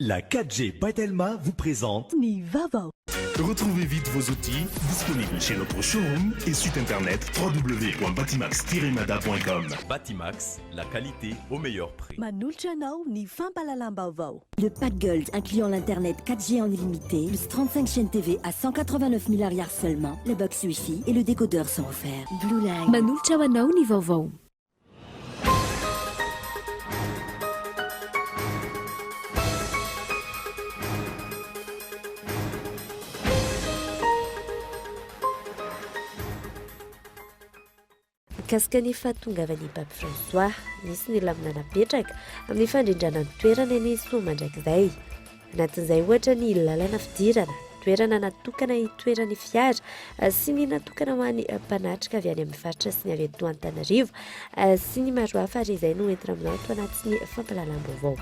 La 4G Batelma vous présente Ni Vava. Retrouvez vite vos outils disponibles chez notre showroom et site internet www.batimax-mada.com. Batimax, la qualité au meilleur prix. Manulchanao ni Fampalalambavao. Le pack Gold incluant l'internet 4G en illimité, plus 35 chaînes TV à 189 milliards seulement, le box Wi-Fi et le décodeur sont offerts. Blue Line. Manulchawanao ni Vavao. Mikasika ny fahatongavany Pape François, nisy ny lamina napetraka amin'ny fandrindrana ny toerana eny Soma mandrakizay. Anatin'izay ohatra ny lalana fidirana, toerana natokana hitoeran'ny fiara sy ny natokana ho an'ny mpanatrika avy any amin'ny faritra sy ny avy eto Antananarivo sy ny maro hafa ary izay no entina aminao ato anatin'ny fampalalam-baovao.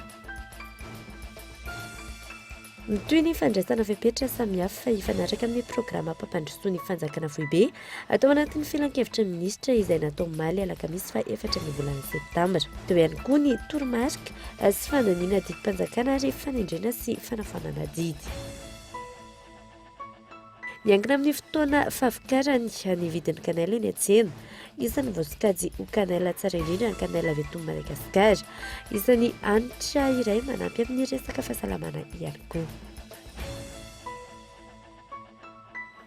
Toy ny fandraisana fepetra samihafa ifanaraka amin'ny programa pampandrosoa ny fanjakana foibe atao anatin'ny filan-kevitra minisitra izay natao omaly alakamisy fa 4 ny volana septambra. Teo ihany koa ny toromarika sy fandaniana didim-panjakana ary fanendrena sy fanafanana didy. Miankina amin'ny fotoana fahavokarany ny vidin'ny kanela eny an-tsena. Isan'ny voasokajy ho kanela tsara indrindra ny kanela avy eto Madagasikara. Isan'ny hanitra iray manampy amin'ny resaka fahasalamana ihany koa.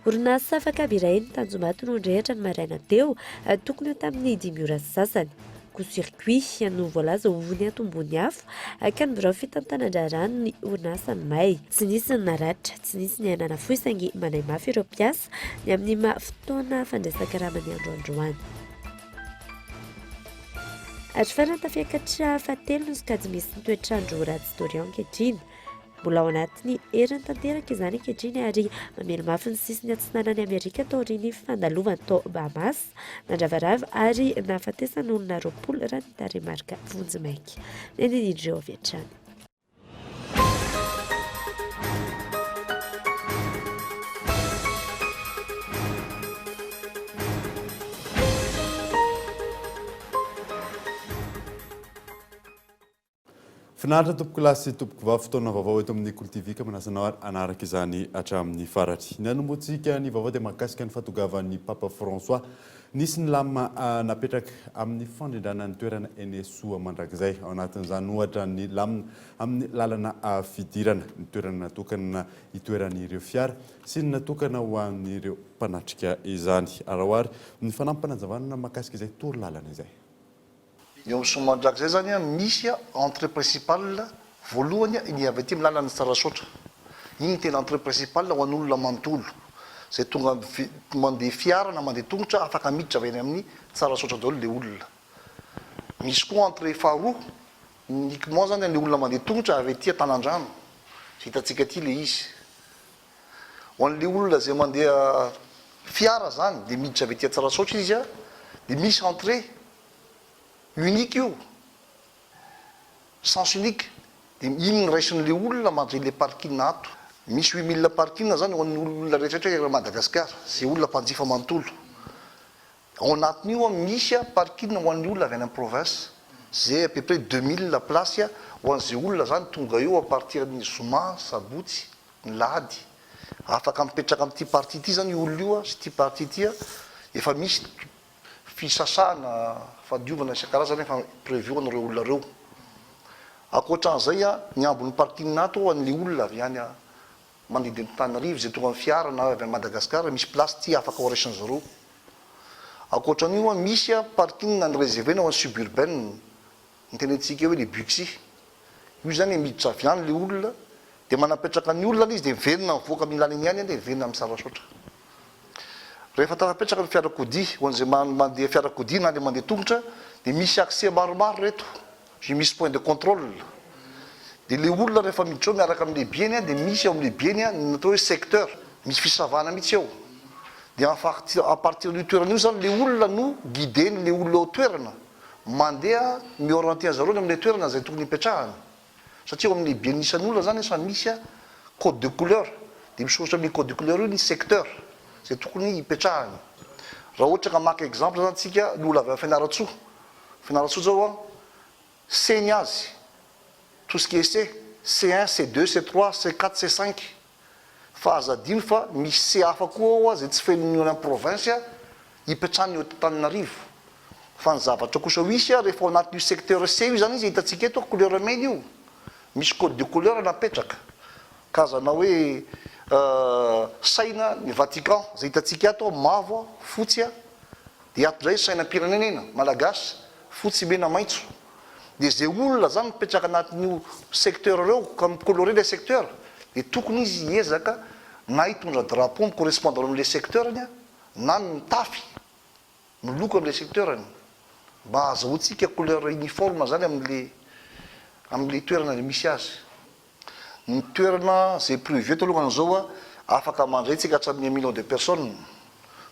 Orinasa Fakab iray ny Tanjombato no ndrehatra ny maraina teo tokony ho tamin'ny 5 ora sasany. Circuit no voalaza ovony atombony afo ka ny birao fitantanan-drarano ny orinasa ny may. Tsy nisy ny naratra, tsy nisy ny anana fohy saingy manay mafy ireo mpiasa ny amin'ny fotoana fandraisan-karama ny androandroany. Ary farantafiakatra fahatelo no sokajy misy ny toetrandro ratsy tory ankehitriny. Mbola ao anatin'ny herin'ny tanteraka izany ankehitriny ary mamelo mafy ny sisiny atsinanan'ny Amerika tao aorian'ny fandalovany tao Bahamas nandravarava ary nahafatesan'olona 20 raha ny tarehimarika vonjimaiky. Neny Idreo avy hatrany. Finaritra tompoko lasy tompoko vava fotoana vaovao eto amin'ny Kultivika manasanao anaraka izany hatramin'ny faratry. Ny anomboantsika ny vaovao dia mahakasika ny fahatongavany Papa François nisy ny lamina napetraka amin'ny fandrindrana ny toerana eny Soa mandrakizay. Ao anatin'izany ohatra ny lamina amin'ny lalana fidirana, ny toerana natokana hitoeran'ireo fiara sy ny natokana ho an'ireo mpanatrika izany. Arahoary ny fanampananjavanana mahakasika izay toro lalana izay. Eo amin'ny Soamandrakizay zany misy entrée principale voalohany ny avy aty amin'ny lalana Tsarasotra. Igny tena entrée principale ho an'olona manontolo. Zay tonga mandeha fiara na mandeha tongotra afaka miditra avy any amin'ny Tsarasotra daholo le olona. Misy koa entrée faharoa uniquement zany le olona mandeha tongotra avy aty Tanandrano. Hitantsika aty le izy. Ho an'le olona zay mandeha fiara zany de miditra avy aty Tsarasotra izy de misy entrée unique io, sens unique, de igny raisin'le olona mandray le parking ato. Misy 8000 parking zany ho an'ny olona rehetrarehetra Madagasikara, zay olona mpanjifa manontolo. Ao anatin'io misy parking ho an'ny olona avy any amin'ny province, zay à peu près 2000 place ho an'izay olona zany tonga eo à partir ny Zoma, Sabotsy, ny Lahady. Afaka mipetraka amin'ity partie ity zany olona io sy ty partie ity efa misy fisasana fadiovana isan-karazany efa prévu an'ireo olona reo. Ankoatran'izay ny ambony parking nato ho an'le olona avy any mandeha Antananarivo zay tonga amin'ny fiara na avy any Madagasikara misy place ty afaka horaisiny. Ankoatran'io misy parking ny réservé ho an'ny suburbaine ny tenentsika hoe le buxi. Io zany miditra avy any le olona de manapetraka ny olona izy de miverina mivoaka amin'ny lalany any de miverina amin'ny Tsarasotra. Rehefa tanapetraka ny fiarakodia ho an'izay mandeha fiarakodia na le mandeha tongotra de misy accès maromaro reto. Misy point de contrôle. De le olona rehefa miditra eo miaraka amin'ny lehibieny de misy ao amin'ny lehibieny natao hoe secteur, misy fisavana mihitsy eo. De à partir du toerana io zany le olona no guideny le olona ao toerana mandeha miorienté zareo amin'ny toerana zay tokony hipetrahany. Satria ao amin'ny lehibieny isan'olona zany efa misy code de couleur. De misoratra amin'ny code de couleur io ny secteur zay tokony hipetrahany. Raha ohatra ka maka exemple zany tsika l'olona avy Fianaratsoa. Fianaratsoa zao seny azy tout ce qui est C C1, C2, C3, C4, C5 fa azadino fa misy C hafa koa ao a zay tsy fenony amin'ny province a hipetrahany eo Antananarivo fa ny zavatra kosa hoisy a rehefa ao anatin'io secteur C io zany izy hitantsika eto couleur mena io misy code de couleur napetraka kazana hoe saina ny Vatican zay hitantsika ato mavo fotsy a de ato zay sainam-pirenena malagasy fotsy mena maitso de zay olona zany mipetraka anatin'io secteur reo ka micoloré le secteur de tokony izy hiezaka na hitondra drapeau micorrespondre am'le secteurny a na mitafy miloko am'le secteurny mba azahoantsika couleur uniforme zany am'le toerana le misy azy ny toerana zay privé to alohany zao a afaka mandray tsika hatramin'ny 1 million de personnes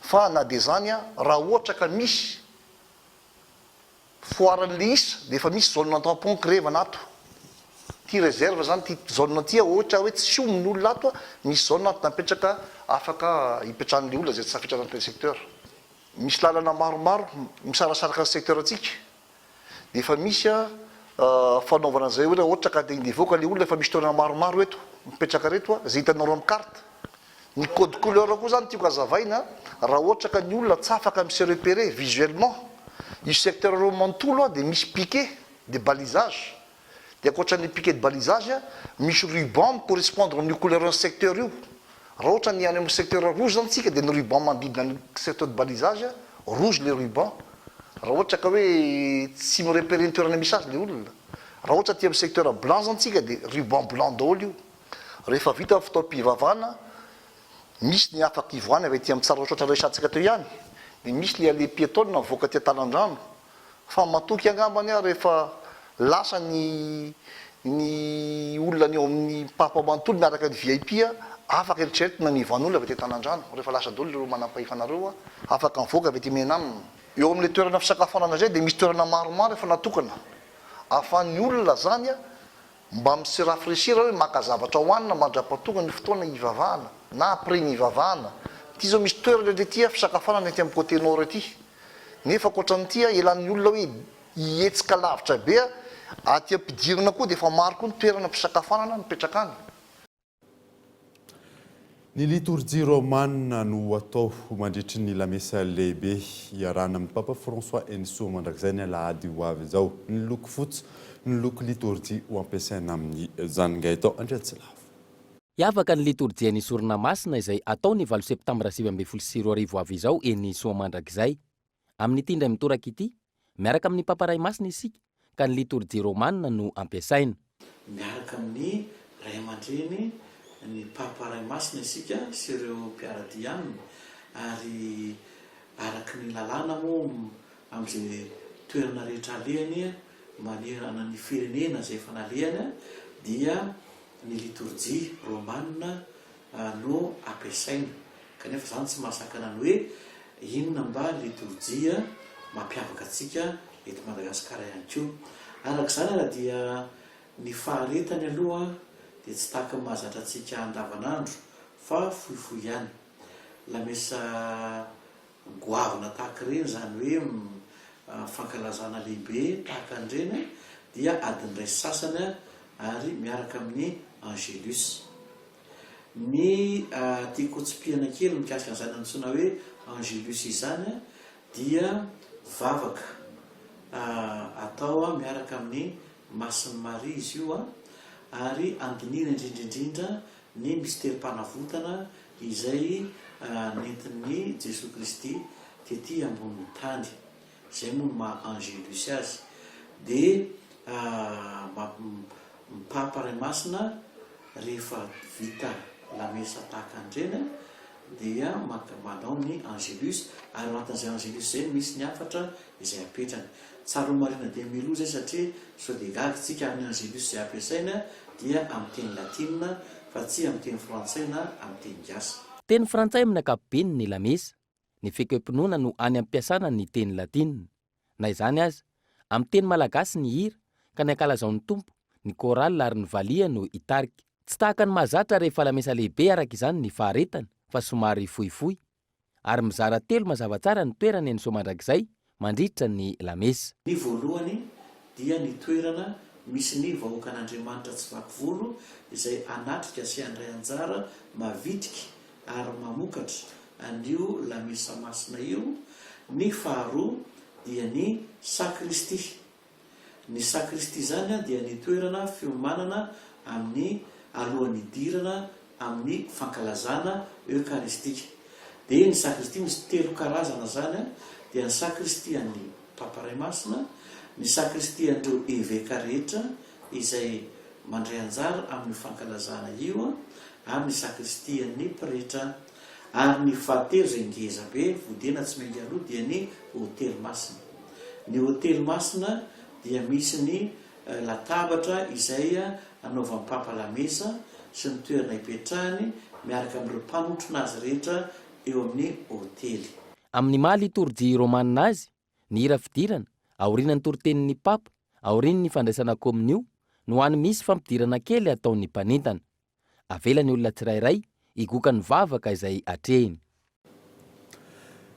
fa na de zany a raha ohatra ka misy foaran'le isa de efa misy zone tampon créé anato ty réserve zany ty zone ty ohatra hoe tsy omin'ny olona ato a misy zone ato napetraka afaka hipetrahan'le olona zay tsy safitra anatin'le secteur misy lalana maromaro misarasaraka ny secteur atsika de efa misy a fanaovana zay hoe ohatra ka de nivoaka le olona efa misy toerana maromaro eto mipetraka reto a zay hitanao amin'ny carte ny code couleur koa zany tiako azavaina raha ohatra ka ny olona tsy afaka mise repérer visuellement io secteur reo manontolo a de misy piquet de balisage de akoatran'le piquet de balisage a misy ruban correspondre amin'io couleur ny secteur io raha ohatra ny any amin'ny secteur rouge zany tsika de ny ruban manodidina ny secteur de balisage a rouge le ruban raha ohatra ka hoe tsy mirepérer ny toerana misy azy le olona raha ohatra ty amin'ny secteur blanc zany tsika de ruban blanc daholo io rehefa vita fitaom-pivavahana misy ny afaka ivoany avy aty amin'ny tsara ohatroatra resantsika teo ihany de misy le ale piétonne mivoaka ty Talandrano fa matoky angambany a rehefa lasa ny olona ny eo amin'ny papa manontolo miaraka ny VIP a afaka eritreretina ny ivan'olona avy aty Talandrano rehefa lasa daholo le manam-pahifanareo a afaka mivoaka avy aty Menamina eo amin'le toerana fisakafoanana zay de misy toerana maromaro efa natokana ahafahan'ny olona zany a mba misy rafraîchir hoe maka zavatra hoanina mandra-patongany fotoana ivavahana na après ny ivavahana ty zao misy toerana le ty a fisakafoanana aty amin'ny côté nord aty nefa akoatran'ity a elan'ny olona hoe hietsika lavitra be a aty ampidirina koa de efa maro koa ny toerana fisakafoanana mipetraka any ny liturgie romane no atao mandritry ny lamesa lehibe iarana amin'ny papa François Enso mandrakizay ny alahady ho avy zao ny loko fotsy ny loko liturgie ho ampiasaina amin'ny zaningay tao andreatsy lafo Hiavaka ny liturgia ny sorona masina izay atao ny 8 septambra 2024 avy izao eny soa mandrakizay amin'ny tindray mitoraka ity miaraka amin'ny papa ray masina isika ka ny liturgie romane no ampiasaina miaraka amin'ny ray aman-dreny ny papa ray masina isika sy ireo mpiarady aminy ary araky ny lalàna moa amin'izay toerana rehetra alehany manerana ny firenena zay efa nalehany dia ny liturgie romane no ampiasaina kanefa zany tsy mahasakana ny hoe inona mba liturgie mampiavaka atsika eto Madagasikara ihany koa arak'izany raha dia ny faharetany aloha de tsy tahaka mahazatra atsika andavanandro fa fohifohy ihany lamesa goavana tahaka ireny zany hoe fankalazana lehibe tahaka an'ireny dia adiny ray sasany ary miaraka amin'ny Angelus ny tiako tsipiana kely mikasika an'izany antsoina hoe Angelus izany dia vavaka atao miaraka amin'ny Masiny Maria izy io ary andinina indrindraindrindra ny mystère-panavotana izay nentin'ny Jesoa Kristy tety ambonin'ny tany zay moa no maha Angelus azy de mipapa ray masina rehefa vita lamesa tahaka an'ireny dia manao ny Angelus ary anatin'izay Angelus zay misy ny afatra izay apetrany tsara ho marina dia miloha zay satria sao de gaga tsika amin'ny Angelus zay ampiasaina dia amin'ny teny latina fa tsy amin'ny teny frantsay na amin'ny teny gasy teny frantsay amin'ny ankapobeny ny lamesa ny fekempinoana no any ampiasana ny teny latina na izany azy amin'ny teny malagasy ny hira ka ny ankalazaon'ny tompo ny koral ary ny valia no itarika tsy tahaka ny mahazatra rehefa lamesa lehibe araka izany ny faharetany fa somary fohifohy ary mizara telo mazava tsara ny toerana eny soa mandrakizay mandritra ny lamesa ny voalohany dia ny toerana misy ny vahoakan'andriamanitra tsy vakivolo izay anatrika sy andray anjara mavitrika ary mamokatra anio lamesa masina io. Ny faharoa dia ny sakristy. Ny sakristy zany dia ny toerana fiomanana amin'ny alohan'ny idirana amin'ny fankalazana eukaristika. Dia ny sakristy misy 3 karazana zany dia ny sakristy an'ny paparay masina, ny sakristy an'ireo évêka rehetra izay mandray anjara amin'ny fankalazana io, ary ny sakristy an'ny pretra, ary ny fahatelo izay ngeza be vodena tsy maingy aloha dia ny hôtely masina. Ny hôtely masina dia misy ny latabatra izay anaovan'ny papa lamesa sy ny toerana hipetrahany miaraka amin'ireo mpanotrona azy rehetra eo amin'ny hôtely. Amin'ny maha liturjia romanina azy, ny hira fidirana, aorian'ny toritenin'ny papa, aorian'ny fandraisana kominio, no any misy fampidirana kely ataon'ny mpanentana. Avela ny olona tsirairay igoka ny vavaka izay atrehiny.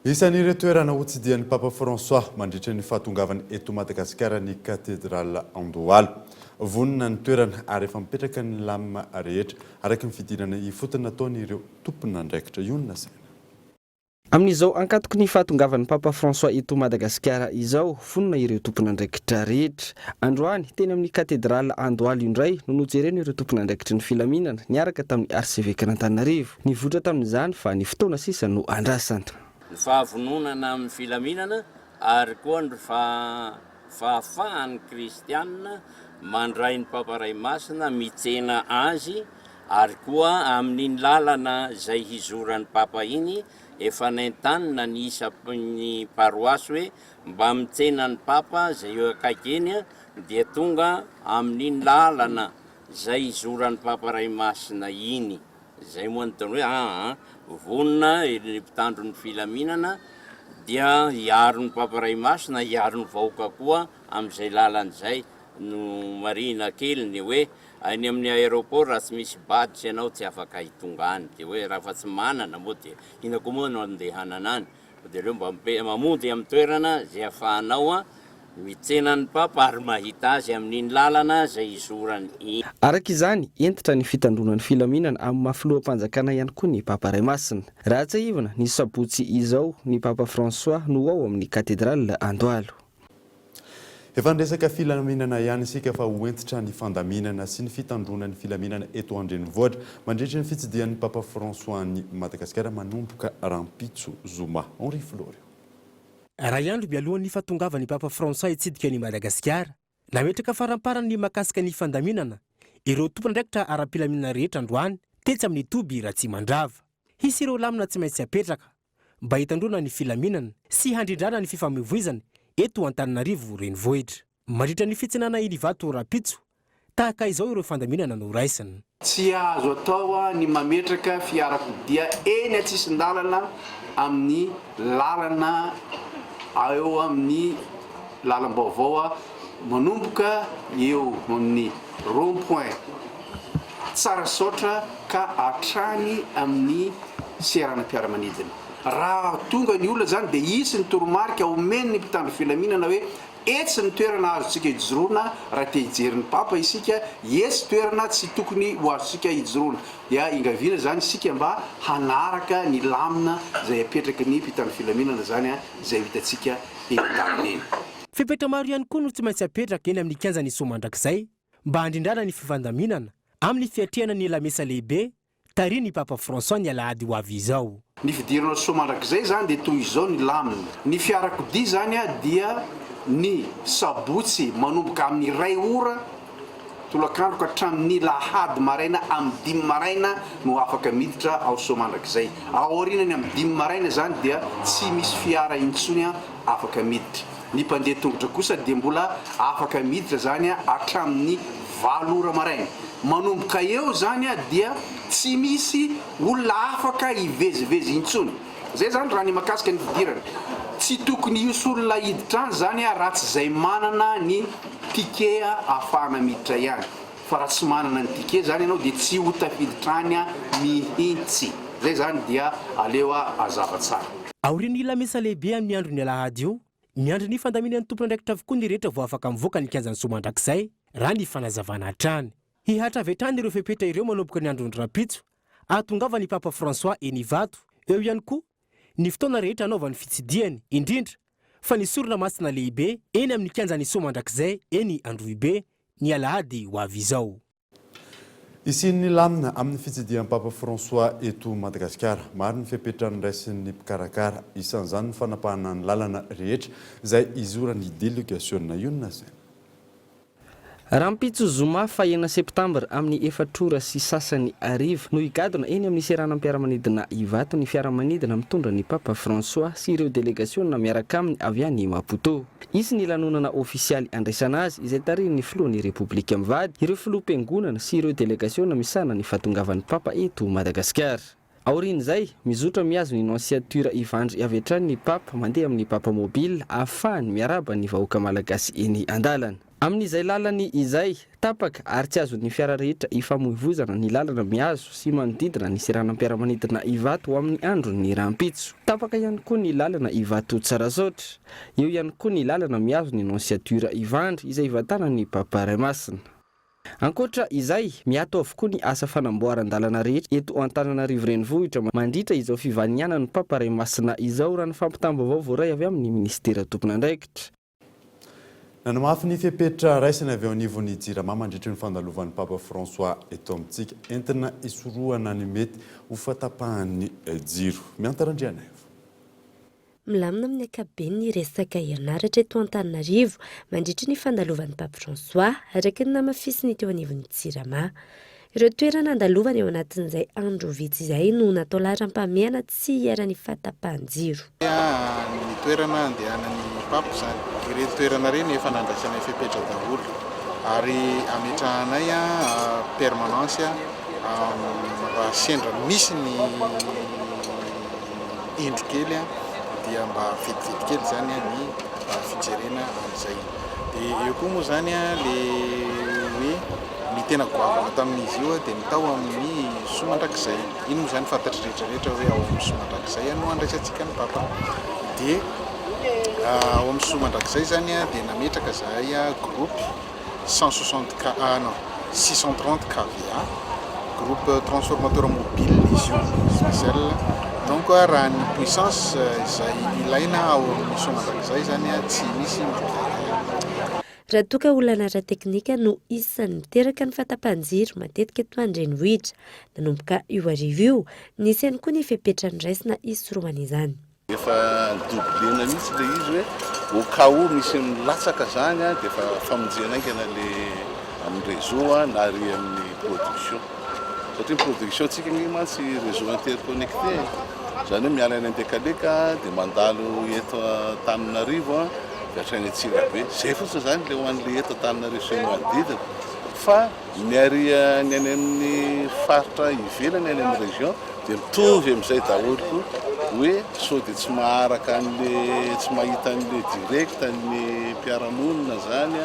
Isan'ireo toerana hotsidian'ny Papa François mandritra ny fahatongavany eto Madagasikara ny katedrala Andohalo. Vonina ny toerana ary efa mipetraka ny lamina rehetra araka ny fidinana ifotony nataony ireo tompon'andraikitra iony na saina. Amin'izao ankatoko ny fahatongavan'ny Papa François eto Madagasikara izao, fonina ireo tompon'andraikitra rehetra. Androany teny amin'ny katedrala Andohalo indray no nojereny ireo tompon'andraikitra ny filaminana niaraka tamin'ny arsivekan'Antananarivo. Nivotra tamin'izany fa ny fotoana sisa no andrasana. Ny fahavononana amin'ny filaminana ary koa ny fahafahan'ny kristianina mandray ny paparay masina mitsena azy, ary koa amin'ny lalana izay hizoran'ny papa iny efa naintanina ny isa'ny paroasy hoe mba mitsena ny papa izay eo akaikeny dia tonga amin'ny lalana izay hizoran'ny paparay masina iny. Izay moa nytony hoe vonina ny mpitandro ny filaminana dia hiaro ny paparay masina, hiaro ny vahoaka koa amin'izay lalan'izay. No marina keliny hoe any amin'ny aéroport raha tsy misy badge ianao tsy afaka hitonga any, dia hoe raha fa tsy manana moa dia ina koa moa no andehanana any, dia ireo mba mamonjy amin'ny toerana izay ahafahanao mitsena ny papa ary mahita azy amin'ny lalana izay izorany. Araka izany, entitra ny fitandronan'ny filaminana amin'ny mahafiloam-panjakana ihany koa ny paparay masina. Raha tsy ivana ny sabotsy izao ny Papa François no ao amin'ny katedrala Andohalo. Efa ndresaka filaminana ihany isika fa hoentitra ny fandaminana sy ny fitandronan'ny filaminana eto andrenivohitra mandritra ny fitsidian'ny Papa François ny Madagasikara manomboka Rampitso Zuma. Henri Florio. Raha andro mialohan'ny fahatongavan'ny Papa François hitsidika ny Madagasikara, nametraka faramparany makasika ny fandaminana, ireo tompon'andraikitra ara-pilaminana rehetra androany tetsy amin'ny toby raha tsy mandrava. Hisy ireo lamina tsy maintsy apetraka mba hitandrona ny filaminana sy handrindrana ny fifamoivoizana eto Antananarivo renivohitra. Mandritra ny fitsinana Ilivato Rapitso, tahaka izao ireo fandaminana no raisina. Tsy azo atao ny mametraka fiarakodia eny atsisin-dalana amin'ny lalana eo amin'ny lalam-baovao manomboka eo amin'ny rond-point Tsarasotra ka hatrany amin'ny seranam-piaramanidina. Raha tonga ny olona zany dia isy ny toromarika omeny ny mpitandro filaminana hoe etsy ny toerana azontsika hijoroana raha te hijery ny papa isika, etsy toerana tsy tokony ho azontsika hijoroana. Dia ingaviana zany isika mba hanaraka ny lamina izay apetraka ny mpitandro filaminana zany izay hitantsika eny eny. Fepetra maro ihany koa no tsy maintsy apetraka eny amin'ny kianjan'ny somandrakizay mba handrindrana ny fifandaminana amin'ny fiatrehana ny lamesa lehibe tary ny Papa François ny alahady ho avy izao. Ny fidirana somandrakizay zany dia toy izao ny lamina. Ny fiarakodia zany dia ny sabotsy manomboka amin'ny 2 ora tolakandro ka hatramin'ny lahady maraina amin'ny 5 maraina no afaka miditra ao somandrakizay. Aorinany amin'ny 5 maraina zany dia tsy misy fiara intsony afaka miditra. Ny mpandeha tongotra kosa dia mbola afaka miditra zany hatramin'ny 4 ora maraina. Manomboka eo zany dia tsy misy olona afaka hivezivezy intsony. Zay zany raha ny makasika ny fidirana. Tsy tokony hisy olona hiditra any zany raha tsy zay manana ny ticket ahafahana miditra ihany. Fa raha tsy manana ny ticket zany ianao dia tsy ho tafiditra any mihitsy. Zay zany dia aleo azava tsara. Aorian'ny lamesa lehibe amin'ny andro ny alahady io, miandry ny fandaminan'ny tompon'andraikitra avokoa ny rehetra vao afaka mivoaka ny kianjan'ny somandrakizay raha ny fanazavana hatrany. Hihatra avy hatrany ireo fepetra ireo manomboka ny andron'ny rapitso, ahatongava ny Papa François eny Ivato. Eo ihany koa ny fotoana rehetra anaovany fitsidiany, indrindra fa ny sorona masina lehibe eny amin'ny kianjan'ny Soa mandrakizay eny Androhibe ny alahady ho avy izao. Isin'ny lamina amin'ny fitsidian'ny Papa François eto Madagasikara, maro ny fepetrany raisin'ny mpikarakara, isan'izany ny fanapahana ny lalana rehetra izay izoran'ny délégation ionina zay. Rampitso Zuma fahena septambra amin'ny 4 sy sasany arivo no higadona eny amin'ny seranam-piaramanidina Ivato ny fiaramanidina mitondra ny Papa François sy ireo délégation miaraka aminy avy any Maputo. Izy ny lanonana ofisialy andraisana azy izay tarin'ny filohan'ny Repoblika mivady, ireo filoham-piangonana sy ireo délégation misana ny fahatongavan'ny Papa eto Madagasikara. Aorin'izay mizotra miazo ny nonciature ivandry avy hatrany ny Papa mandeha amin'ny Papa mobile ahafahany miaraba ny vahoaka malagasy eny andalana. Amin'izay lalany izay tapaka ary tsy azo ny fiara rehetra ifamoivoizana ny lalana miazo sy manodidina ny seranam-piaramanidina Ivato ho amin'ny andron'ny rampitso. Tapaka ihany koa ny lalana Ivato Tsarasotra. Eo ihany koa ny lalana miazo ny nonciature ivandry izay vatana ny Papa Raimasina. Ankoatra izay miato avokoa ny asa fanamboaran-dalana rehetra eto Antananarivo renivohitra mandritra izao fivanianan'ny Papa Raimasina izao raha ny fampitambavao voaray avy amin'ny ministera tompon'andraikitra. Nanamafy ny fepetra raisina avy ao anivon'ny Jirama mandritra ny fandalovan'ny Papa François eto amintsika entina isorohana ny mety ho fatapahan'ny jiro. Miantarandriana. Milamina amin'ny ankabeny resaka ianaratra eto Antananarivo mandritra ny fandalovan'ny Papa François araka ny namafisiny teo anivon'ny Jirama. Ireo toerana andalovana eo anatin'izay andro vitsy izay no natao laharampamehana tsy hiara-ny fahatapahan-jiro. Ny toerana andehanan'ny Papa zany, ireny toerana reny efa nandraisana fepetra daholo ary ametrahanay permanence mba sendra misy ny indro kely dia mba vetivety kely zany ny fijerena an'izay. Dia eo koa moa zany le hoe ny tena goavana tamin'izy io dia ny tao amin'ny Soa mandrakizay. Iny moa zany fantatry rehetrarehetra hoe ao amin'ny Soa mandrakizay no andraisantsika ny Papa. Dia ao amin'ny Soa mandrakizay zany dia nametraka zahay groupe 630 kVA, groupe transformateur mobile légion spéciale. Donc raha ny puissance izay ilaina ao amin'ny Soa mandrakizay zany tsy misy matériel. Raha toka olana ara-teknika no isan'ny miteraka ny fahatapahan-jiro matetika eto an-drenivohitra. Nanomboka io arivo io, nisy ihany koa ny fepetra ny raisina isorohana izany. Efa doblena mihitsy le izy hoe au cas où misy milatsaka zany dia efa famonjenaikana le amin'ny réseau na ary amin'ny production. Satria production tsika ny mantsy réseau interconnecté. Zany hoe miala any an-dekaleka dia mandalo eto Antananarivo hatrany Antsirabe. Zay fotsiny zany le ho an'le eto Antananarivo sy ny manodidina. Fa miary ny any amin'ny faritra ivelany any amin'ny région dia mitovy amin'izay daholo hoe sao dia tsy maharaka an'le tsy mahita an'le direct ny mpiaramonina zany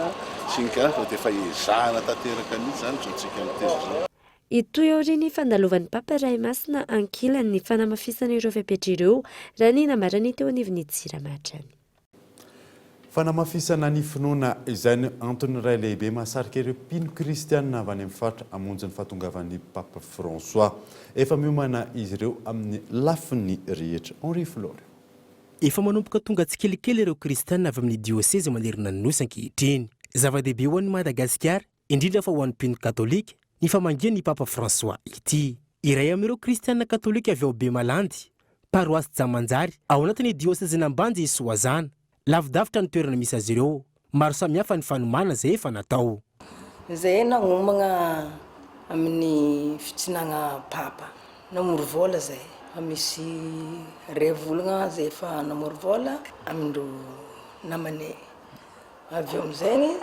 sy ny karaha fa dia efa ezahana tanteraka mihitsy zany zontsika miteny zany. Ito aoriny fandalovan'ny Papa Raimasina ankilany ny fanamafisana ireo fepetra ireo raha ny namarany teo anivon'ny Jirama hatrany. Fanamafisana ny finoana izany antony ray lehibe mahasarika ireo mpino kristianina avy any amin'ny faritra hamonjy ny fahatongavan'ny Papa François. Efa miomana izy ireo amin'ny lafiny rehetra. Henri Flore. Efa manomboka tonga tsikelikely ireo kristianina avy amin'ny diocèse manerina ny nosy ankehitriny. Zava-dehibe ho an'ny Madagasikara, indrindra fa ho an'ny mpino katolika, ny famangian'ny Papa François ity. Iray amin'ireo kristianina katolika avy ao Bemalandy, paroasy Jamanjary, ao anatin'ny diocèse Nambanjy Soazana. Lavidavitra ny toerana misy azy ireo, maro samihafa ny fanomana izay efa natao. Izay nagnomagna amin'ny fitsinagna Papa, namory vola izay. Misy ray volagna izay efa namory vola amindro namanay. Avy eo amizay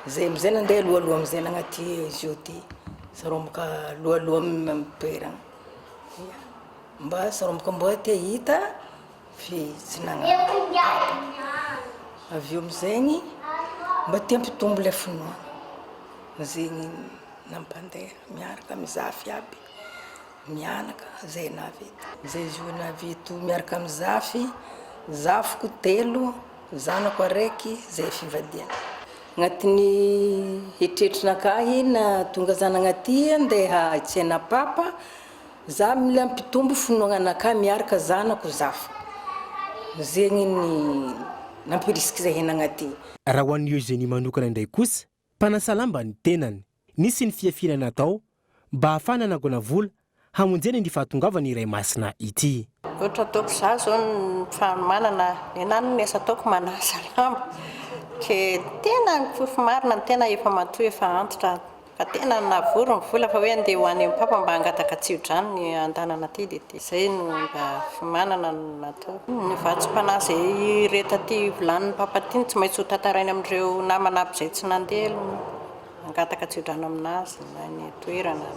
izay amizay nandeha aloaloha amizay nagnaty izy io ty. Saromboka aloaloha amimperagna. Mba saromboka mba te hita fitsinagna Papa. Avy eo amizay mba te hampitombo le finoana. Zegny nampandeha miaraka mizafy aby. Mianaka zay navety. Zay izy io navety miaraka mizafy, zafiko 3, zanako 1 zay fivadiana. agnatin'ny eritreritrinaka na tonga zana agnaty andeha hitsaina papa za mila ampitombo finoagnanaka miaraka zanako zafa zegny ny nampirisika zay hena agnaty. Raha ho an'ny Eugénie manokana indray kosa mpanasalamba ny tenany nisy ny fiafiana natao mba ahafana anagona vola hamonjeny ny fahatongavany iray masina ity. Ohatra ataoko za zao ny famanana ny anano ny asa ataoko manasalamba ke tena fofo marina ny tena efa matoa efa antitra fa tena navory ny vola fa hoe andeha ho any amin'ny papa mba hangataka tsiodranony ny andanana ty dia izay no mba fimanana natao. Ny vatsim-panahy zay reta ty volanin'ny papa ty tsy maintsy ho tantarainy amin'ireo namana aby zay tsy nandelo hangataka tsiodrano aminazy na ny toerana.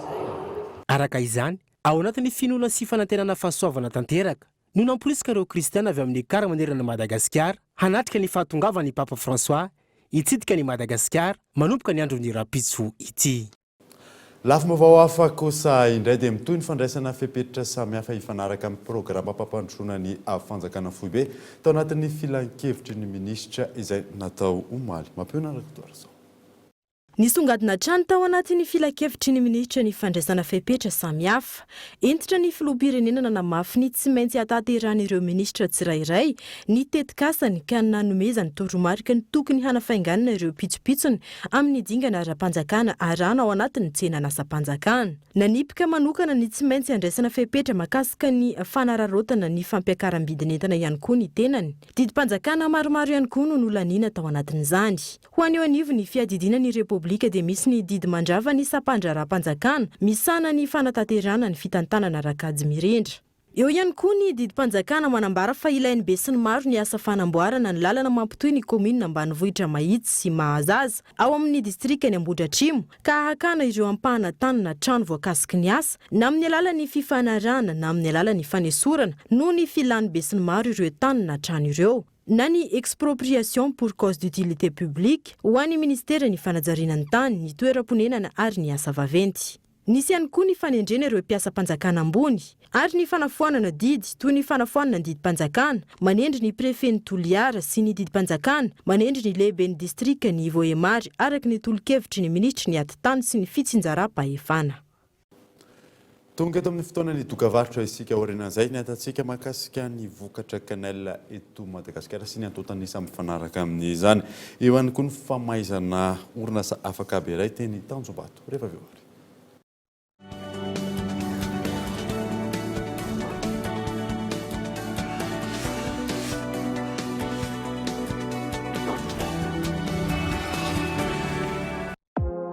Araka izany ao anatin'ny finoana sy fanantenana fahasoavana tanteraka no namporisika ireo kristiana avy amin'ny kara manerana Madagasikara hanatrika ny fahatongavany Papa François hitsidika ny Madagasikara manomboka ny andron'ny rapitso ity. Lafo mavao hafa kosa indray dia mitohy ny fandraisana fepetritra samihafa ifanaraka amin'ny programa pampandrosoana ny fanjakana foibe tao anatin'ny filan-kevitry ny minisitra izay natao omaly. Mampio narakitoarasa. Nisongadina trano tao anatin'ny filan-kevitry ny minisitra ny fandraisana fepetra samihafa entitra ny filoham-pirenena namafy ny tsy maintsy hatateran'ireo minisitra tsirairay ny tetikasany ka nanomezany toromarika ny tokony hanafainganana ireo pitsopitsony amin'ny dingana ara-panjakana arana ao anatin'ny tsena nasa-panjakana. Nanipika manokana ny tsy maintsy handraisana fepetra makasika ny fanararotana ny fampiakaram-bidinentana ihany koa ny tenany. Didim-panjakana maromaro ihany koa no nolanina tao anatin'izany. Ho anio anivo ny fiadidinan'ny Republika dia misy ny didy mandrava ny sapandra ra-panjakana misana ny fanatanterana ny fitantanana rakajy mirendra. Eo ihany koa ny didim-panjakana manambara fa ilainy be sy ny maro ny asa fanamboarana ny lalana mampitohy ny komina ambanivohitra Mahitsy sy Mahazaza ao amin'ny distrikany Ambohidratrimo ka hakana ireo ampahana tany na trano voakasiky ny asa na amin'ny alalan'ny fifanarana na amin'ny alalan'ny fanesorana noho ny filany be sy ny maro ireo tany na trano ireo. Na ny expropriation pour cause d'utilité publique ho an'ny ministera ny fanajariana ny tany, ny toeram-ponenana ary ny asa vaventy. Nisy ihany koa ny fanendrena ireo mpiasa-panjakana ambony ary ny fanafoanana didy toy ny fanafoanana ny didim-panjakana, manendry ny prefet ny Toliara sy ny didim-panjakana, manendry ny lehiben'ny distrika ny Voemary araky ny tolo-kevitry ny ministry ny ati-tany sy ny fitsinjara-pahefana. Tonga eto amin'ny fotoana ny dokavarotra isika orinan'izay ny atatsika mahakasika ny vokatra kanela eto Madagasikara sy ny antotany samy fanaraka amin'izany. Eo ihany koa ny famaizana orinasa afaka aby iray teny Tanjombato. Rehefa avy eo ary.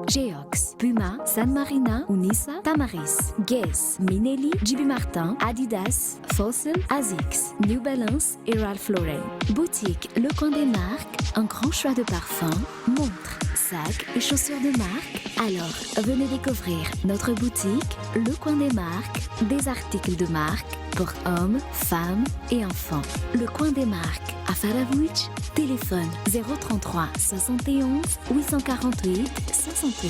Geox, Puma, San Marina, Unisa, Tamaris, Guess, Minelli, JB Martin, Adidas, Fossil, Asics, New Balance et Ralph Lauren. Boutique Le Coin des Marques, un grand choix de parfums, montres, sacs et chaussures de marque. Alors, venez découvrir notre boutique Le Coin des Marques, des articles de marque pour hommes, femmes et enfants. Le Coin des Marques à Faravouch, téléphone 033 71 848 68.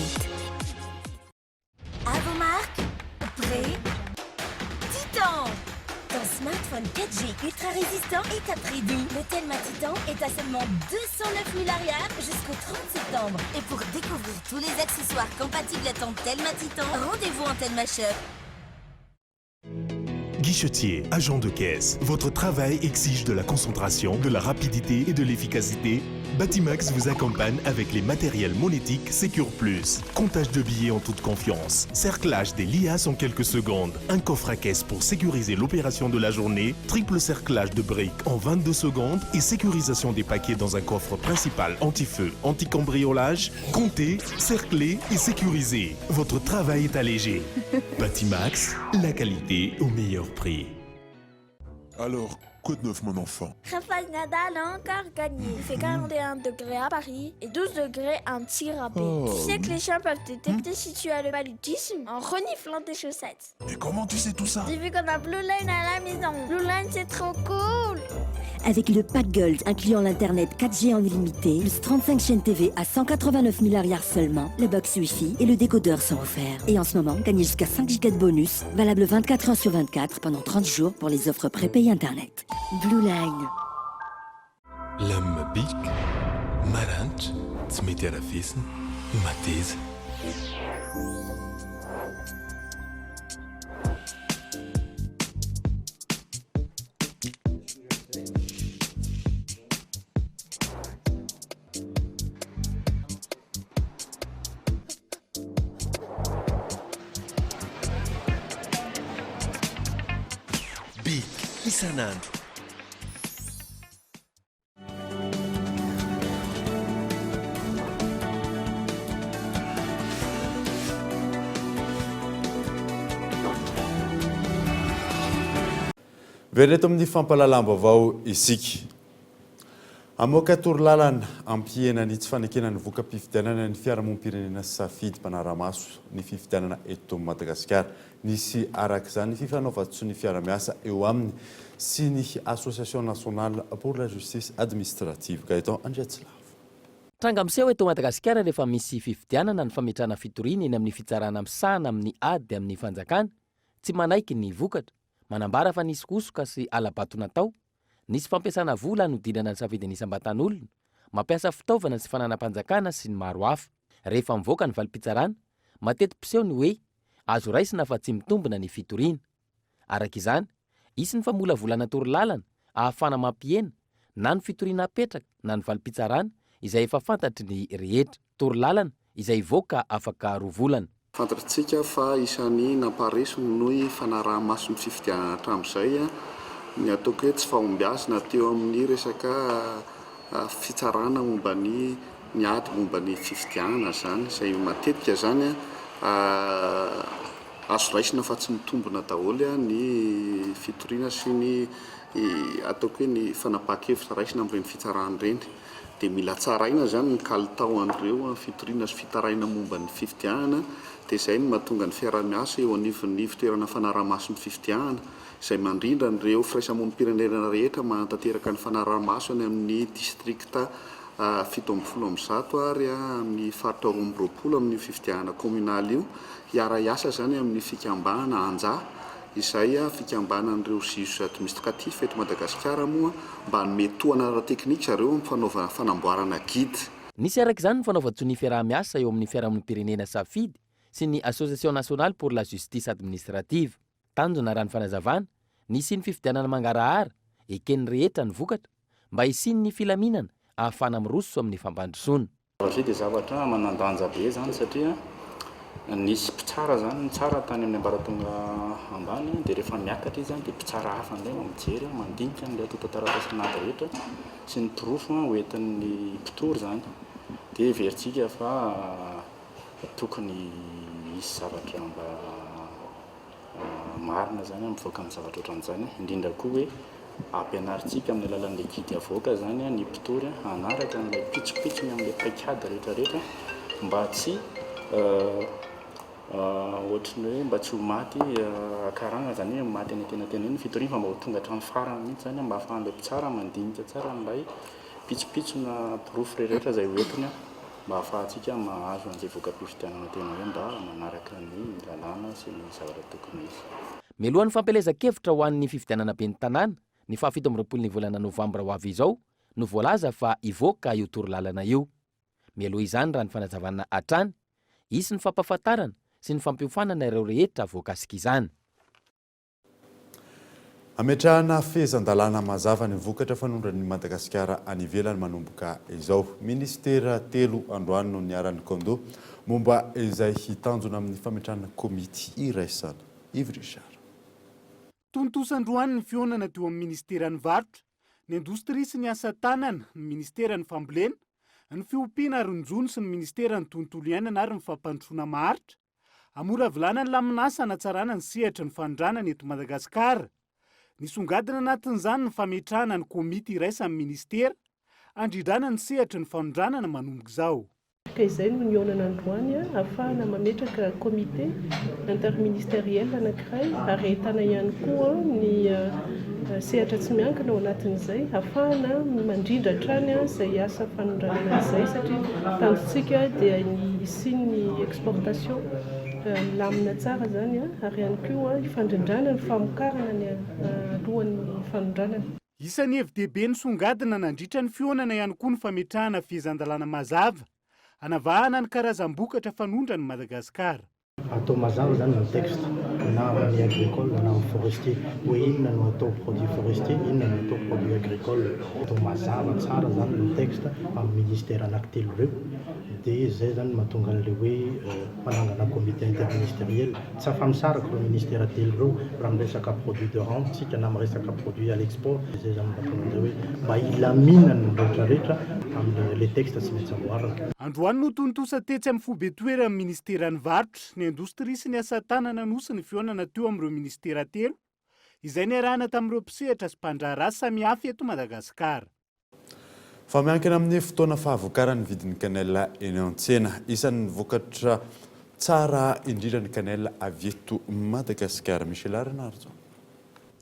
À vos marques, prêt, Titan. Ton smartphone 4G ultra résistant est à prix doux. Le Telma Titan est à seulement 209 000 arias jusqu'au 30 septembre. Et pour découvrir tous les accessoires compatibles à ton Telma Titan, rendez-vous en Telma Shop. Guichetier, agent de caisse, votre travail exige de la concentration, de la rapidité et de l'efficacité. Batimax vous accompagne avec les matériels monétiques Secure Plus. Comptage de billets en toute confiance, cerclage des liasses en quelques secondes, un coffre à caisse pour sécuriser l'opération de la journée, triple cerclage de briques en 22 secondes et sécurisation des paquets dans un coffre principal anti-feu, anti-cambriolage. Comptez, cerclez et sécurisez. Votre travail est allégé. Batimax, la qualité au meilleur prix. Alors, quoi de neuf, mon enfant? Rafael Nadal a encore gagné. Il fait 41 degrés à Paris et 12 degrés en tir rapide. Oh. Tu sais que les chiens peuvent détecter si tu as le paludisme en reniflant tes chaussettes. Et comment tu sais tout ça? J'ai vu qu'on a Blue Line à la maison. Blue Line, c'est trop cool. Avec le pack Gold incluant l'internet 4G en illimité, plus 35 chaînes TV à 189 000 arias seulement, le box Wi-Fi et le décodeur sont offerts. Et en ce moment, gagnez jusqu'à 5 Go de bonus, valable 24 heures sur 24 pendant 30 jours pour les offres prépayées internet. Blue Line. لما بيك مرنت tsy mety arafesina mateza. Big isanandro. Vereto amin'ny fampalalam-baovao isika. Amoaka torolalana ampiena ny tsy fanekena ny voka-pifidianana ny fiarahamonim-pirenena safidy mpanaramaso ny fifidianana eto Madagasikara. Nisy arak'izany fifanaovatso ny fiara-miasa eo aminy sy ny Association nationale pour la justice administrative. Gaëtan Andriatsilavo. Tranga miseho eto Madagasikara rehefa misy fifidianana ny fametrahana fitoriana eny amin'ny fitsarana misahana amin'ny ady amin'ny fanjakana, tsy manaiky ny vokatra, manambara fa nisy kosoka sy alabato natao, nisy fampiasana vola hanodinana ny safidy nisam-batan'olona, mampiasa fitaovana sy fananam-panjakana sy ny maro hafa. Rehefa mivoaka ny valim-pitsarana, matety piseho ny hoe azo raisina fa tsy mitombina ny fitoriana. Arak'izany, isy ny famolavolana torolalana ahafana mampihena na ny fitoriana apetraka na ny valim-pitsarana izay efa fantatry ny rehetra. Torolalana izay voaka afaka rovolana. Fantatritsika fa isan'ny nampareso noho fanaraha-maso ny fifidianana hatramin'izay ny ataoko hoe tsy fahombiazana teo amin'ny resaka fitsarana momba ny ady momba ny fifidianana zany, izay matetika zany azo raisina fa tsy mitombona daholo ny fitoriana sy ny ataoko hoe ny fanapahan-kevitra raisina amin'ireny fitsarana ireny. Dia mila tsaraina zany ny kalitao an'ireo fitoriana sy fitaraina momba ny fifidianana, dia izay no mahatonga ny fiara-miasa eo anivon'ny fitoerana fanaraha-maso ny fifidianana, izay mandrindra ireo firaisamonim-pirenena rehetra manatanteraka ny fanaraha-maso any amin'ny distrikta 700 ary amin'ny faritra 20 amin'ny fifidianana kominaly io, hiara-iasa zany amin'ny fikambana anja izay fikambanan'ireo juge administratif eto Madagasikara moa mba nometoana ara-teknika zareo amin'ny fanamboarana guide. Nisy arak'izany ny fanaovatso ny fiaraha-miasa eo amin'ny fiarahamonim-pirenena safidy sy ny Association nationale pour la justice administrative. Tanjona raha ny fanazavana, nisy ny fifidianana mangarahara, eken'ny rehetra ny vokatra, mba hisiny ny filaminana ahafana miroso amin'ny fampandrosoana. Dia zavatra manandanja be zany satria nisy mpitsara zany ny tsara tany amin'ny ambaratonga ambany, dia rehefa miakatra izy dia mpitsara hafa indray mijery mandinika n'ilay atonta-taratasy rehetra sy ny pirofo hoentin'ny mpitory zany. Dia veritsika fa tokony misy zavatra mba marina zany mivoaka amin'ny zavatra ohatran'izany, indrindra koa hoe ampianaritsika amin'ny alalan'ilay guide avoaka zany ny mpitory hanaraka n'ilay pitsopitsony amin'ilay paikady rehetrarehetra mba tsy ohatrany hoe mba tsy ho maty akarana zany hoe maty any tenatena iny fitoriana, fa mba ho tonga hatramin'ny farany mihitsy zany mba ahafahan'ilay mpitsara mandinika tsara n'ilay pitsopitsona pirofo rehetra izay hoentiny mba ahafahantsika mahazo an'izay voka-pifidianana tena hoe mba manaraka ny lalàna sy ny zavatra tokony izy. Mialohan'ny fampelezan-kevitra ho an'ny fifidianana ben'ny tanàna ny 17 ny volana novambra ho avy izao no voalaza fa ivoaka io torolalana io. Mialoha izany raha ny fanazavana hatrany, isy ny fampahafantarana sy ny fampiofanana ireo rehetra voakasika izany. Ametrahana fehezan-dalàna mazava ny vokatra fanondran'ny Madagasikara any ivelany manomboka izao. Ministera telo androany no niaran'ny Kondo momba izay hitanjona amin'ny fametrahana komity iraisana. Yves Richard. Tontosandroany ny fionana teo amin'ny ministeran'ny varotra, ny indostria sy ny asa tanana, ny ministeran'ny fambolena, ny fiompiana ary ny jony sy ny ministeran'ny tontolo iainana ary ny fampandrosoana maharitra, amora vilana ny laminasa hanatsarana ny sehatra ny fandrana eto Madagasikara. Nisongadina anatin'izany ny fametrahana ny komity iraisana amin'ny ministera, andrindrana ny sehatra ny fandrana manomboka izao. Izay no nionana androany ahafahana mametraka komite interministériel anankiray ary ahitana ihany koa ny sehatra tsy miankina ao anatin'izay ahafahana mandrindra hatrany izay asa fanondranana izay satria tanjontsika dia ny siny exportation milamina tsara zany ary ihany koa ifandrindrana ny famokarana ny alohan'ny fanondranana. Isan'ny FDB nisongadina nandritra ny fionana ihany koa ny fametrahana fehezan-dalàna mazava Hanavahana ny karazam-bokatra fanondrany Madagasikara. Atao mazava zany ny texte na amin'ny agricole na amin'ny forestier hoe inona no atao produit forestier, inona no atao produit agricole. Atao mazava tsara zany ny texte amin'ny ministère anankitelo ireo. Dia zay zany mahatonga an'ilay hoe manangana comité interministériel tsy afamisaraka ireo ministère telo ireo raha miresaka produit de rente tsika na miresaka produit à l'export. Zay zany mahatonga an'izay hoe mba ilaminana ny rehetrarehetra amin'ny texte tsy maintsy amboarina. Androany no tontosa tetsy amin'ny fobe-toerana amin'ny ministeran'ny varotra, ny indostria sy ny asa tanana nosy ny fihaonana teo amin'ireo ministera telo, izay niarahana tamin'ireo mpisehatra sy mpandrahara samihafa eto Madagasikara. Fa miankina amin'ny fotoana fahavokaran'ny vidin'ny kanela eny an-tsena, isan'ny vokatra tsara indrindra ny kanela avy eto Madagasikara. Michel Renardo.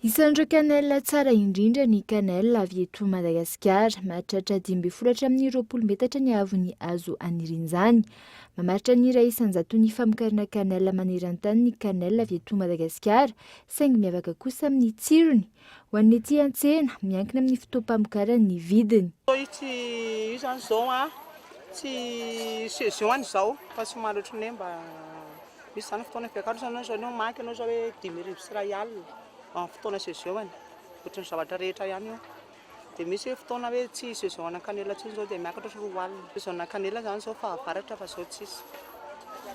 Isan'ireo kanela tsara indrindra ny kanela avy eto Madagasikara, mahatratra 12 hatramin'ny 20 metatra ny avony azo anirin'izany. Mamaritra ny iray isan-jato ny famokarana kanela maneran-tany ny kanela avy eto Madagasikara, saingy miavaka kosa amin'ny tsirony. Ho an'ny ety an-tsena, miankina amin'ny fotoam-pamokarany ny vidiny. Io zany zao tsy saison izao fa somary ohatran'ny mba misy zany fotoana fiakaroana zany zao maky anao zao hoe 10,000 sy 1 alina amin'ny fotoana saison ohatran'ny zavatra rehetra ihany io. Dia misy hoe fotoana hoe tsy saison ana kanela tsiny zao dia miakatra 2 alina. Saison ana kanela zany zao fa avaratra fa zao tsisy.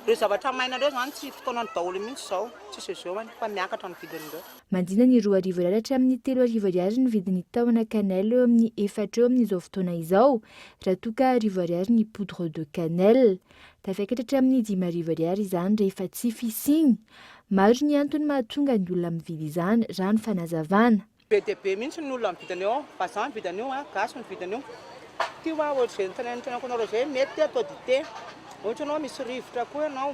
Ireo zavatra maina ireo zany tsy fotoana ny daholo mihitsy zao, tsy saison fa miakatra ny vidin'ireo. Mandina ny 2,000 ariary hatramin'ny 3,000 ariary ny vidin'ny tahona kanela eo amin'ny 4 eo amin'izao fotoana izao, raha toa ka 1,000 ariary ny poudre de cannelle. Tafiakatra hatramin'ny 5,000 ariary izany rehefa tsy fisiny. Maro ny antony mahatonga ny olona mividy izany raha ny fanazavana. Be dia be mihitsy ny olona mividany eo, vazaha ny vidany eo, gasy ny vidany eo. Ty hoa ohatry izay ny tenako zay mety atao dité. Ohatra ianao misy rivotra koa ianao,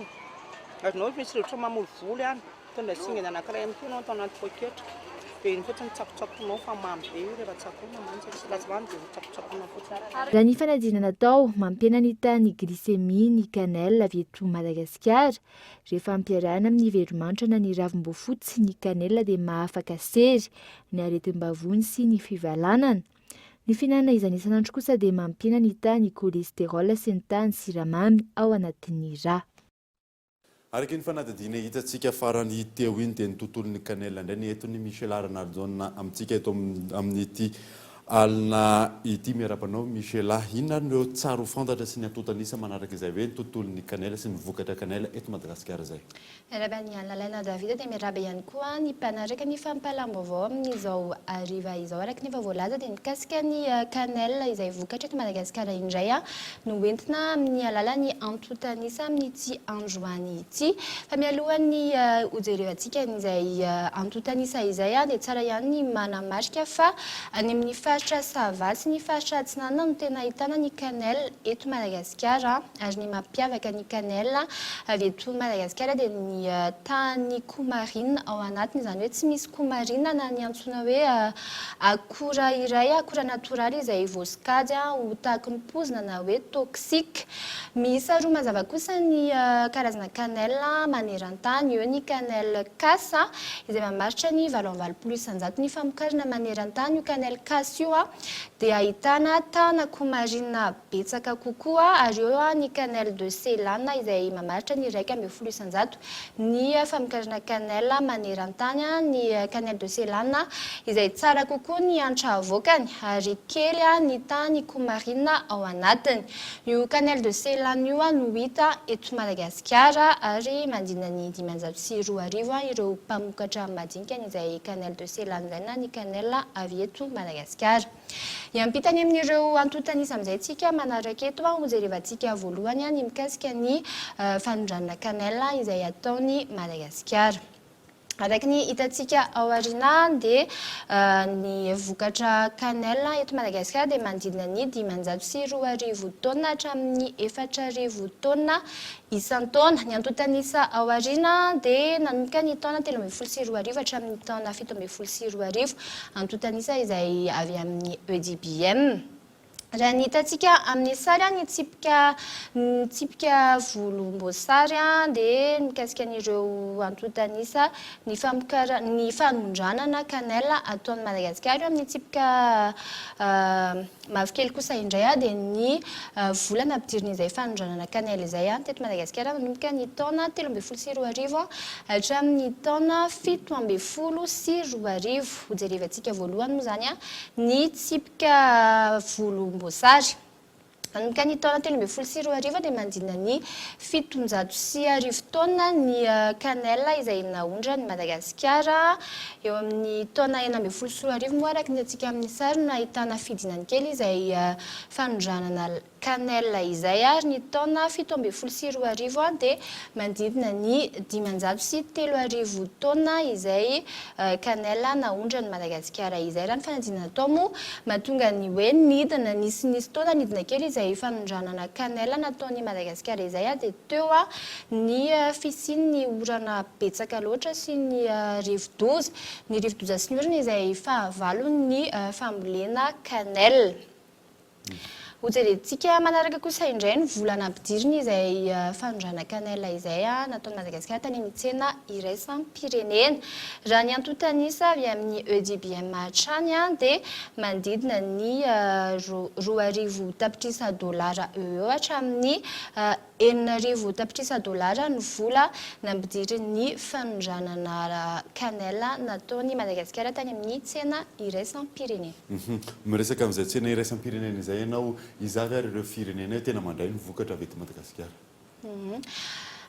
azonao misy rivotra mamory volo ihany, tonga singana anankiray amin'ny koa ianao atao anaty poketra. Dia iny fotsiny tsakotsakonao fa mamy be io rehefa tsakoina mantsy tsy latsilany dia tsakotsakonao fotsiny. Raha ny fanadina natao mampiena ny tany glycémie ny kanela avy eto Madagasikara, rehefa ampiarahana amin'ny veromanitra na ny ravim-boafotsy ny kanela dia mahafaka sery ny aretim-bavony sy ny fivalanana. Ny fihinanana izany isan'andro kosa dia mampiena ny tany cholestérol sy ny tany siramamy ao anatin'ny rà. Araka ny fanadidina hitantsika farany teo iny dia ny tontolon'ny kanela indray ny eto ny Michel Renardo amintsika eto amin'ny ity alina ity miarapanao Michel, inona ireo tsara ho fantatra sy ny antotanisa manaraka izay hoe ny tontolon'ny kanela sy ny vokatra kanela eto Madagasikara izay. Miaraba ny Lalana Davida dia miaraba ihany koa ny mpanaraka ny fampalam-baovao amin'izao ariva izao araka ny vaovao-laza dia mikasika ny kanela izay vokatra eto Madagasikara indray no entina amin'ny alalan'ny antotanisa amin'ity androany ity. Fa mialohan'ny hojerevantsika izay antotanisa izay dia tsara ihany ny manamarika fa any amin'ny faritra Sava sy ny faritra Atsinanana no tena ahitana ny kanela eto Madagasikara ary ny mampiavaka ny kanela avy eto Madagasikara dia ny tany coumarine ao anatiny, izany hoe tsy misy coumarine na ny antsoina hoe akora iray akora natoraly izay voasokajy ho tahaka ny pozina na hoe toxique. Miisa roa mazava kosa ny karazana kanela maneran-tany, eo ny kanela kasa izay mamaritra ny 8,9 isan-jato ny famokarana maneran-tany. Io kanela kasa io dia ahitana tana coumarine betsaka kokoa ary eo ny kanela de Ceylan izay mamaritra ny 1,10 isan-jato ny famokarana kanela maneran-tany. Ny kanela de Ceylan izay tsara kokoa ny hanitra avoakany ary kely ny tany coumarine ao anatiny. Io kanela de Ceylan io no hita eto Madagasikara ary mandina ny 502 arivo ireo mpamokatra madinika izay kanela de Ceylan izay na ny kanela avy eto Madagasikara. Iampitany amin'ireo antotanisa amin'izay tsika manaraka eto hojerevantsika voalohany ny mikasika ny fanondrana kanela izay ataony Madagasikara. Araka ny hitantsika ao aoriana dia ny vokatra kanela eto Madagasikara dia manodidina ny 502 arivo taona hatramin'ny 4,000 taona isan-taona. Ny antotanisa ao aoriana dia nanomboka ny taona 13,2 arivo hatramin'ny taona 17,2 arivo, antotanisa izay avy amin'ny EDBM. raha ny hitantsika amin'ny sary a ny tsipika volomboasary a dia mikasika an'ireo antotanisa ny fanondranana canelle ataon'ny Madagasikara eo amin'ny tsipika mavokely kosa indray a dia ny volana ampidirin'izay fanondranana canelle izay a teto Madagasikara manomboka ny taona 13 hatramin'ny taona 17 hojerevantsika voalohany moa zany a ny tsipika volomboasary manomboka ny taona 13 dia mandina ny 700 taona ny canelle izay naondra ny Madagasikara eo amin'ny taona 14 moa araka ny atsika amin'ny sary no ahitana fidinany kely izay fanondranana canelle izay ary ny taona 17 dia mandidina ny 503 taona izay canelle naondra ny Madagasikara izay raha ny fanadinana tao moa mahatonga ny hoe nidina nisy taona nidina kely izay fanondranana canelle nataon'ny Madagasikara izay dia teo ny fisian'ny orana betsaka loatra sy ny rivo-doza sy ny orana izay fahavalon'ny fambolena canelle. Hojerentsika manaraka kosa indray ny volana ampidiriny izay fanondrana canelle izay nataon'ny Madagasikara tany amin'ny tsena iraisam-pirenena. Raha ny antotanisa avy amin'ny EDBM hatrany dia mandidina ny 2,000 tapitrisa dolara eo hatramin'ny 4,000 tapitrisa dolara ny vola nampidirin'ny fanondranana canelle nataon'ny Madagasikara tany amin'ny tsena iraisam-pirenena. Miresaka amin'izay tsena iraisam-pirenena izay ianao izavy ary ireo firenena tena mandray ny vokatra avy eto Madagasikara.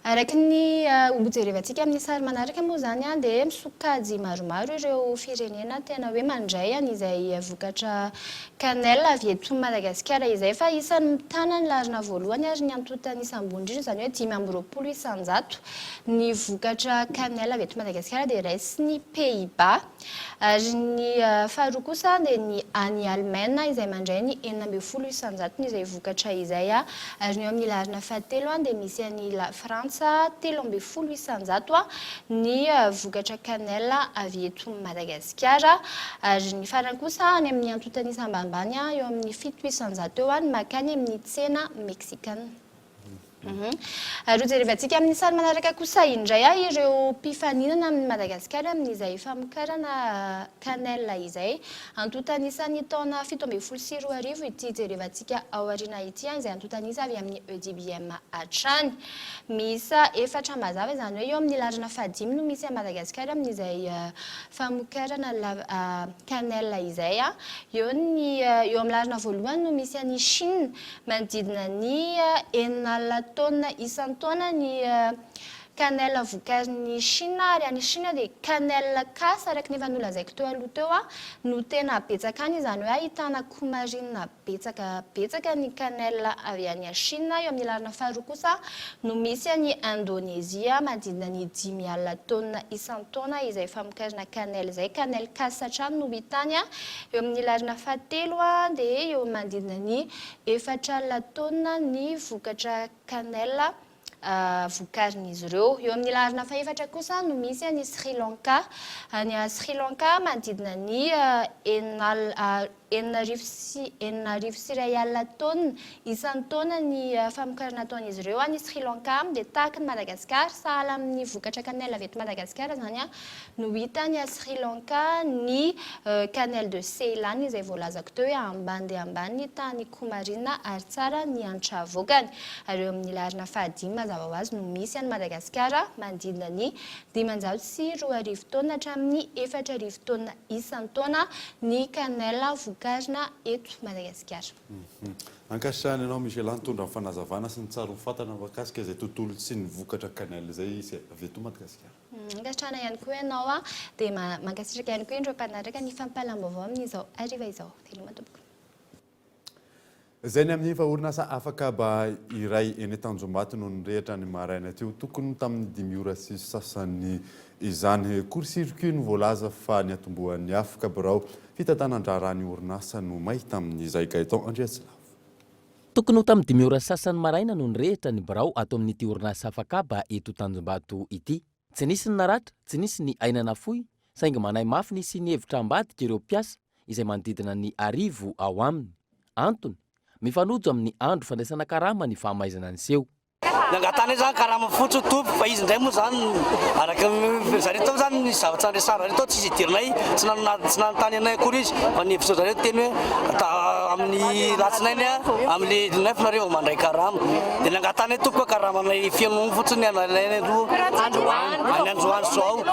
Araka ny hojerevantsika amin'ny sary manaraka moa zany dia misokajy maromaro ireo firenena tena hoe mandray izay vokatra canelle avy eto Madagasikara izay fa isan'ny mitana ny larina voalohany ary ny antotany isam-bony indrindra zany hoe 520 isan-jato ny vokatra canelle avy eto Madagasikara dia raisy ny Pays-Bas ary ny faharoa kosa dia ny any Allemagne izay mandray ny 920 isan-jato izay vokatra izay ary ny eo amin'ny larina fahatelo dia misy any la France 320 isan-jato ny vokatra canelle avy eto Madagasikara ary ny farany kosa any amin'ny antotany isam-bambany eo amin'ny 7 isan-jato eo ny makany amin'ny tsena meksikana. Ary hojerevantsika amin'ny sary manaraka kosa indray ireo mpifaninana amin'ny Madagasikara amin'izay famokarana canelle izay antotanisany taona 17 ity jerevantsika ao aoriana ity izay antotanisa avy amin'ny EDBM hatrany. Misa 4 mazava izany hoe eo amin'ny larina fahadimy no misy a Madagasikara amin'izay famokarana canelle izay eo amin'ny larina voalohany no misy any Chine mandidina ny 4 taona isan-taona ny canelle vokarin'ny Chine ary any Chine dia canelle kasa araka ny efa nolazaiko teo aloha teo no tena betsaka any izany hoe ahitana komarina betsaka ny canelle avy any Chine eo amin'ny larina faharoa kosa no misy any Indonésia mandidina ny 5,000 taona isan-taona izay famokarana canelle izay canelle kasa hatrany no hitany eo amin'ny larina fahatelo dia eo mandidina ny 4 taona ny vokatra canelle vokarin'izy ireo. Eo amin'ny larina fahaefatra kosa no misy any Sri Lanka. Any Sri Lanka mandidina ny 4,000 taona isan-taona ny famokarana ataon'izy ireo any Sri Lanka dia tahaka ny Madagasikara sahala amin'ny vokatra canelle avy eto Madagasikara zany no hita any Sri Lanka ny canelle de Ceylan izay voalazako teo hoe ambany dia ambany ny tany komarina ary tsara ny hanitra avoakany. Ary eo amin'ny larina fahadimy mazava ho azy no misy any Madagasikara mandidina ny 520 taona hatramin'ny 4,000 taona isan-taona ny canelle vokarina eto Madagasikara. Ankasitrahany ianao Michel nitondra ny fanazavana sy ny tsara ho fantana mahakasika izay tontolo sy ny vokatra canelle izay avy eto Madagasikara. Ankasitrahana ihany koa ianao dia mankasitraka ihany koa indreo mpanaraka ny fampalam-baovao amin'izao hariva izao. Telo matomboko. Izay ny amin'ny orinasa afaka ba iray eny Tanjombato no nirehitra ny maraina teo tokony tamin'ny 5 ora sy sasany izany court-circuit no voalaza fa ny atombohan'ny afaka birao fitantanan-draharaha ny orinasa no mahita amin'izay Gaëtan Andriasilavo. Tokony ho tamin'ny 5 ora sasany maraina no nirehitra ny birao ato amin'ity orinasa afakaba eto Tanjombato ity. Tsy nisy ny naratra, tsy nisy ny ainana fohy, saingy manay mafy nisy ny hevitra ambadika ireo mpiasa izay manodidina ny 1000 ao aminy. Antony mifanojo amin'ny andro fandraisana karama ny fahamaizana anyseho. Nangatany zany karama fotsy tompy fa izy ndray moa zany araka zareo tao zany ny zavatra andresana zareo tao tsy idirinay tsy nanotany anay akory izy fa ny hevitra zareo teny hoe amin'ny latsinainy amin'ny 9 nareo mandray karama dia nangatany tompy koa karamanay fianona fotsiny analanay aloha any androany zao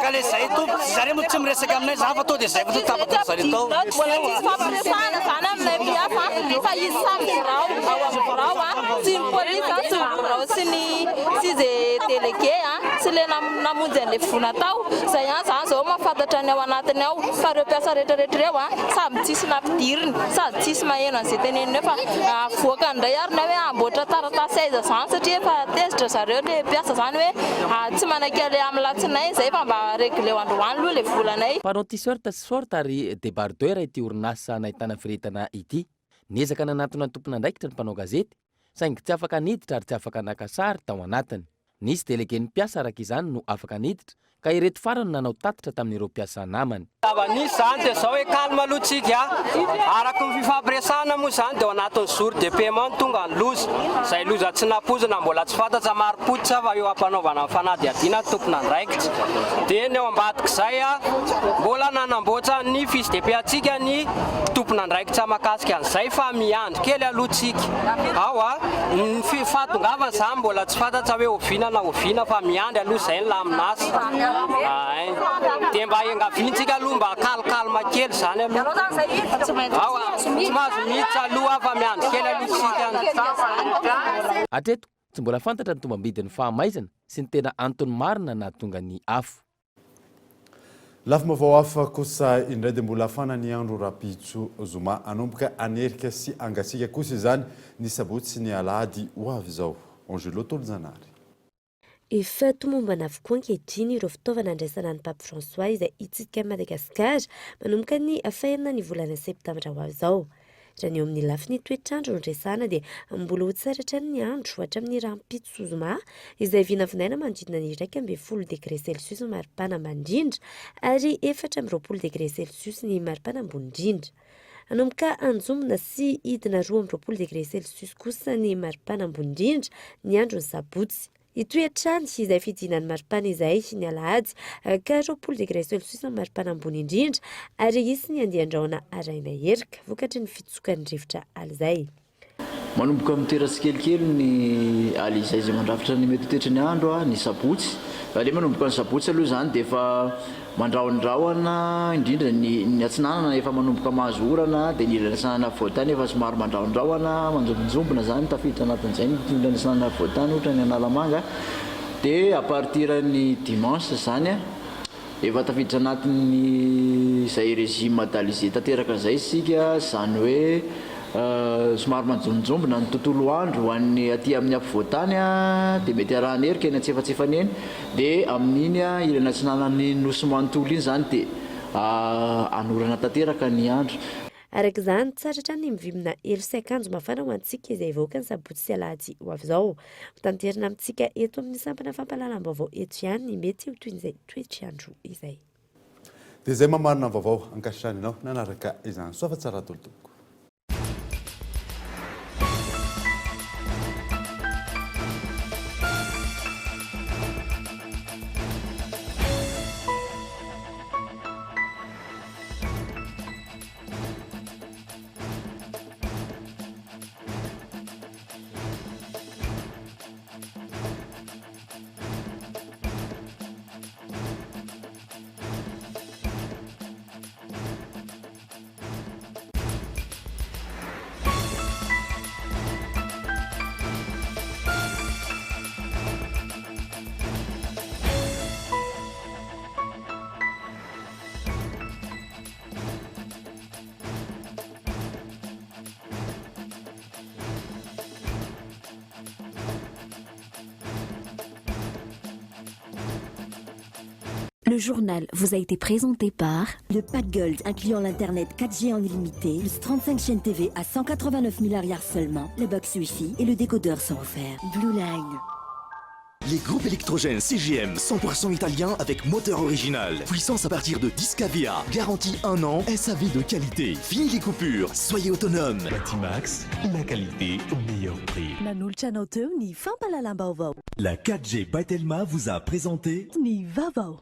ka le zay tompo zareo moa tsy miresaka aminay zany fa to dia zay fa tapaka zareo tao zany aminay miafa fa izy samy birao ao amin'ny birao tsy ny polisa sy ny birao sy zay délégué sy le namonjy an'le vona tao zay zany zao mahafantatra ny ao anatiny ao fa reo mpiasa rehetrarehetra reo samy tsisy nampidiriny sady tsisy maheno an'izay teneniny hoe fa voaka ndray ary na hoe amboatra taratasy aiza zany satria efa tezitra zareo le mpiasa zany hoe tsy manaiky le amin'ny latsinay zay fa mba réglé androany aloha le volanay. Mpanao t-shirt sy short ary débardeur ity orinasa nahitana firetana ity. Niezaka nanatona tompona andraikitra ny mpanao gazety saingy tsy afaka niditra ary tsy afaka naka sary tao anatiny. Nisy délégué-ny mpiasa araka izany no afaka niditra ka ireto farany nanao tatitra tamin'ireo mpiasa namany. Nisy zany dia zao hoe kalma aloha tsika araka ny fifampiresahana moa zany dia ao anatin'ny jour de paiement tonga ny loza izay loza tsy napozina mbola tsy fantatra maro-potitra fa eo ampanaovana ny fanadihadiana tompona andraikitra dia ny ao ambadika izay mbola nanamboatra ny fiche de paie antsika ny tompona andraikitra makasika an'izay fa miandry kely aloha tsika ao ny fahatongavana zany mbola tsy fantatra hoe oviana na oviana fa miandry aloha izay ny laminasa dia mba engaviantsika aloha mba kalkalma kely zany aloha tsy mahazo miditra aloha fa miandry kely aloha. Hatreto tsy mbola fantatra ny tombambidin'ny fahamaizana sy ny tena antony marina na tonga ny afo. Lafim-baovao hafa kosa indray dia mbola afana ny andro Rapitso Zuma hanomboka hanerika sy hangatsiaka kosa izany ny sabotsy sy ny alahady ho avy izao. Angelo Tolzanary. Efa tomombana avokoa ankehitriny ireo fitaovana andraisana ny Pape François izay hitsidika Madagasikara manomboka ny faenina ny volana septambra ho avy izao. Raha ny eo amin'ny lafiny toetr'andro nresahana dia mbola ho tsaratra ny andro hatramin'ny Rapitso Zuma izay vinavinaina manodidina ny 1.0 degré Celsius ny maripana mandrindra ary 4.20 degré Celsius ny maripana ambony indrindra. Hanomboka anjombona sy hidina 2.20 degré Celsius kosa ny maripana ambony indrindra ny andro ny sabotsy. Itoetrany izay fidinan'ny maripana izay ny alahady ka 20 degré Celsius ny maripana ambony indrindra ary isy ny andian-drahona araina herika vokatry ny fitsokan'ny rivotra alizay. Manomboka amin'ny toerana kelikely ny aly izay mandrafitra ny mety toetrany andro ny sabotsy. Le manomboka ny sabotsy aloha zany dia efa mandrahondrahona indrindra ny atsinanana efa manomboka mahazo orana dia ny ilana sanana voatany efa somary mandrahondrahona manjombonjombona zany tafiditra anatin'izay ny ilana sanana voatany ohatra ny Analamanga dia à partir ny dimanche zany efa tafiditra anatin'ny izay régime d'Alizé tanteraka izay sika zany hoe somary manjombonjombona ny tontolo andro ho an'ny aty amin'ny ampovoatany dia mety arahany herika eny antsefatsefany eny dia amin'iny ilana atsinanany nosy manontolo iny zany dia anorana tanteraka ny andro. Araka izany tsaratra ny mivimina elo sy akanjo mafana ho antsika izay voaka ny sabotsy sy alahady ho avy izao. Tanterina amintsika eto amin'ny sampana fampahalalam-baovao eto ihany ny mety ho toy izay toetr'andro izay. Dia izay mamarina vaovao ankasitrany ianao nanaraka izany soa fa tsara tolotoko. Le journal vous a été présenté par le Pack Gold, incluant l'internet 4G en illimité, plus 35 chaînes TV à 189 000 $ seulement, le box Wi-Fi et le décodeur sont offerts. Blue Line. Les groupes électrogènes CGM 100% italien avec moteur original. Puissance à partir de 10 kVA. Garantie 1 an. SAV de qualité. Fini les coupures. Soyez autonome. Batimax, la qualité au meilleur prix. Nanulchanote ni Fampalalambavo. La 4G Batelma vous a présenté Ni Vavo.